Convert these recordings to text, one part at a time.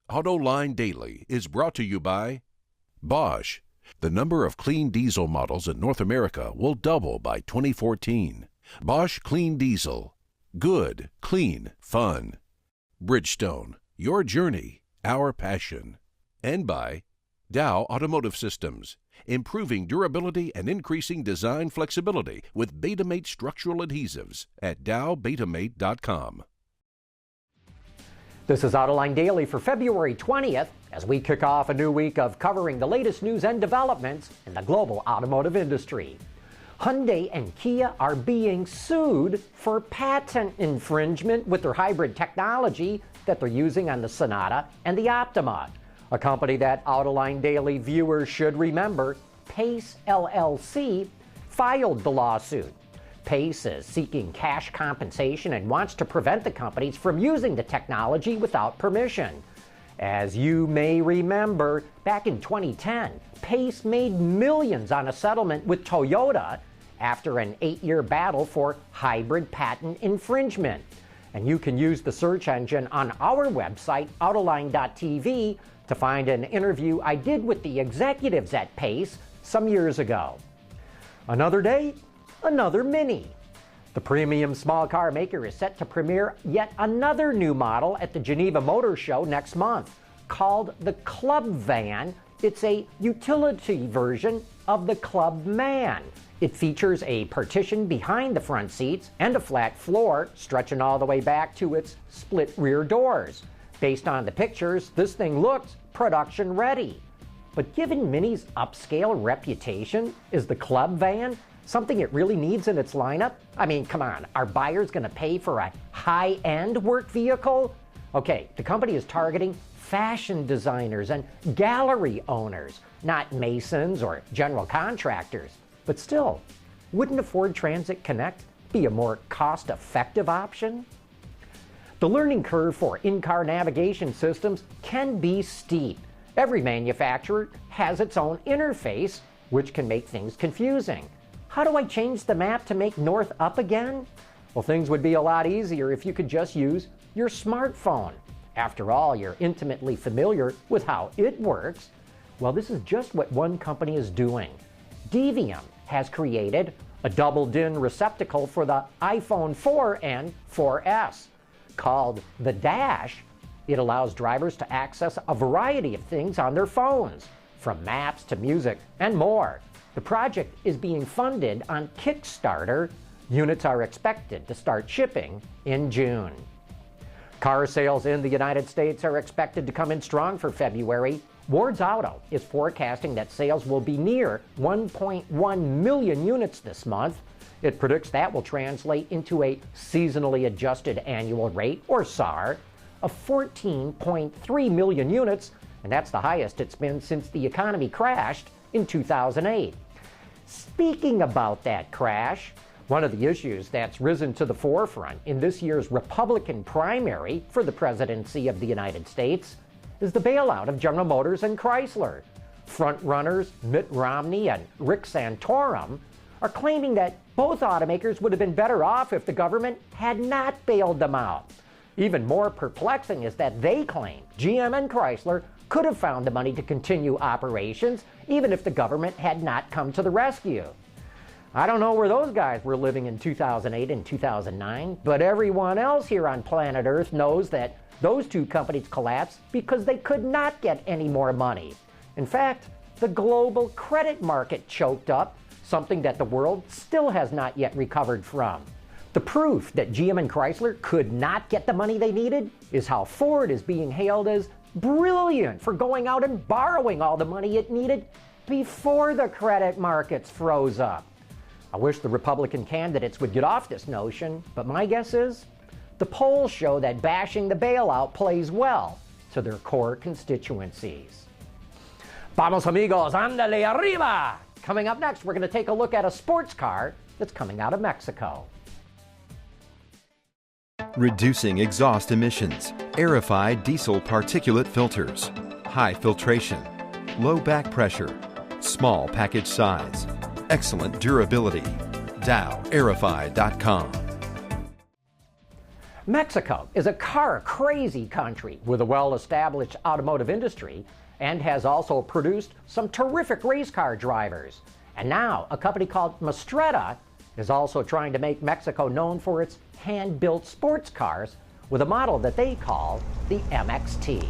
Autoline Daily is brought to you by Bosch. The number of clean diesel models in North America will double by 2014. Bosch Clean Diesel. Good, clean, fun. Bridgestone. Your journey, our passion. And by Dow Automotive Systems. Improving durability and increasing design flexibility with Betamate structural adhesives at dowbetamate.com. This is Autoline Daily for February 20th as we kick off a new week of covering the latest news and developments in the global automotive industry. Hyundai and Kia are being sued for patent infringement with their hybrid technology that they're using on the Sonata and the Optima. A company that Autoline Daily viewers should remember, Pace LLC, filed the lawsuit. Pace is seeking cash compensation and wants to prevent the companies from using the technology without permission. As you may remember, back in 2010, Pace made millions on a settlement with Toyota after an 8-year battle for hybrid patent infringement. And you can use the search engine on our website, Autoline.tv, to find an interview I did with the executives at Pace some years ago. Another day, another Mini. The premium small car maker is set to premiere yet another new model at the Geneva Motor Show next month, called the Clubvan. It's a utility version of the Clubman. It features a partition behind the front seats and a flat floor stretching all the way back to its split rear doors. Based on the pictures, this thing looks production ready. But given Mini's upscale reputation, is the Clubvan something it really needs in its lineup? I mean, come on, are buyers going to pay for a high-end work vehicle? Okay, the company is targeting fashion designers and gallery owners, not masons or general contractors. But still, wouldn't a Ford Transit Connect be a more cost-effective option? The learning curve for in-car navigation systems can be steep. Every manufacturer has its own interface, which can make things confusing. How do I change the map to make north up again? Well, things would be a lot easier if you could just use your smartphone. After all, you're intimately familiar with how it works. Well, this is just what one company is doing. Devium has created a double-DIN receptacle for the iPhone 4 and 4S. Called the Dash, it allows drivers to access a variety of things on their phones, from maps to music and more. The project is being funded on Kickstarter. Units are expected to start shipping in June. Car sales in the United States are expected to come in strong for February. Ward's Auto is forecasting that sales will be near 1.1 million units this month. It predicts that will translate into a seasonally adjusted annual rate, or SAAR, of 14.3 million units, and that's the highest it's been since the economy crashed in 2008. Speaking about that crash, one of the issues that's risen to the forefront in this year's Republican primary for the presidency of the United States is the bailout of General Motors and Chrysler. Frontrunners Mitt Romney and Rick Santorum are claiming that both automakers would have been better off if the government had not bailed them out. Even more perplexing is that they claim GM and Chrysler could have found the money to continue operations even if the government had not come to the rescue. I don't know where those guys were living in 2008 and 2009, but everyone else here on planet Earth knows that those two companies collapsed because they could not get any more money. In fact, the global credit market choked up, something that the world still has not yet recovered from. The proof that GM and Chrysler could not get the money they needed is how Ford is being hailed as brilliant for going out and borrowing all the money it needed before the credit markets froze up. I wish the Republican candidates would get off this notion, but my guess is the polls show that bashing the bailout plays well to their core constituencies. Vamos amigos, andale arriba! Coming up next, we're going to take a look at a sports car that's coming out of Mexico. Reducing exhaust emissions, aerified diesel particulate filters, high filtration, low back pressure, small package size, excellent durability. DowAerified.com. Mexico is a car-crazy country with a well-established automotive industry and has also produced some terrific race car drivers. And now a company called Mastretta is also trying to make Mexico known for its hand-built sports cars with a model that they call the MXT.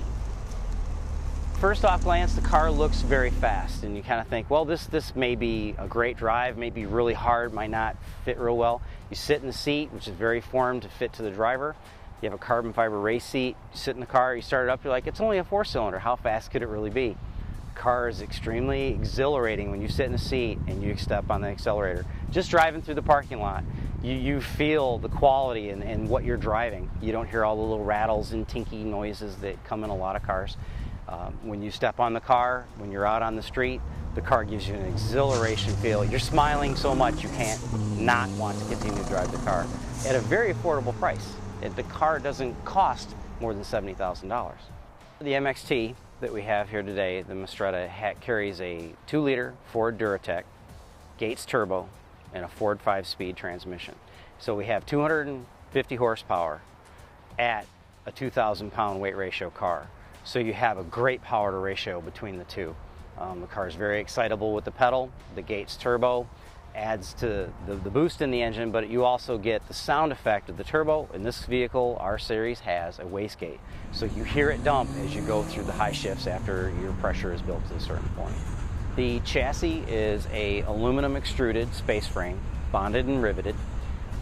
First off glance, the car looks very fast, and you kind of think, well, this may be a great drive, may be really hard, might not fit real well. You sit in the seat, which is very formed to fit to the driver. You have a carbon fiber race seat. You sit in the car, you start it up, you're like, it's only a 4-cylinder. How fast could it really be? The car is extremely exhilarating when you sit in the seat and you step on the accelerator. Just driving through the parking lot, you feel the quality in what you're driving. You don't hear all the little rattles and tinky noises that come in a lot of cars. When you step on the car, when you're out on the street, the car gives you an exhilaration feel. You're smiling so much you can't not want to continue to drive the car at a very affordable price. The car doesn't cost more than $70,000. The MXT that we have here today, the Mastretta, carries a 2-liter Ford Duratec, Gates turbo, and a Ford 5-speed transmission. So we have 250 horsepower at a 2,000-pound weight ratio car. So you have a great power to ratio between the two. The car is very excitable with the pedal. The Gates turbo adds to the boost in the engine, but you also get the sound effect of the turbo. In this vehicle, our series has a wastegate. So you hear it dump as you go through the high shifts after your pressure is built to a certain point. The chassis is a aluminum extruded space frame, bonded and riveted.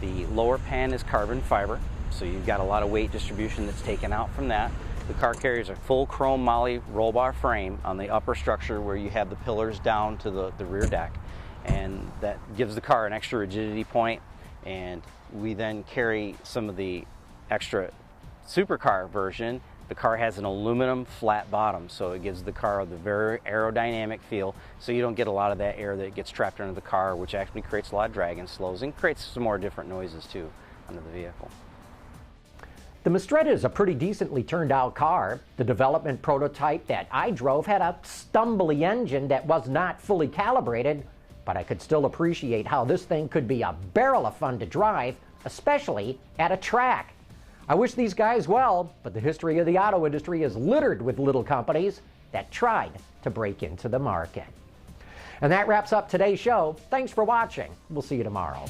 The lower pan is carbon fiber, so you've got a lot of weight distribution that's taken out from that. The car carries a full chrome moly roll bar frame on the upper structure where you have the pillars down to the rear deck, and that gives the car an extra rigidity point. And we then carry some of the extra supercar version. The car has an aluminum flat bottom, so it gives the car the very aerodynamic feel, so you don't get a lot of that air that gets trapped under the car, which actually creates a lot of drag and slows and creates some more different noises too under the vehicle. The Mastretta is a pretty decently turned out car. The development prototype that I drove had a stumbly engine that was not fully calibrated, but I could still appreciate how this thing could be a barrel of fun to drive, especially at a track. I wish these guys well, but the history of the auto industry is littered with little companies that tried to break into the market. And that wraps up today's show. Thanks for watching. We'll see you tomorrow.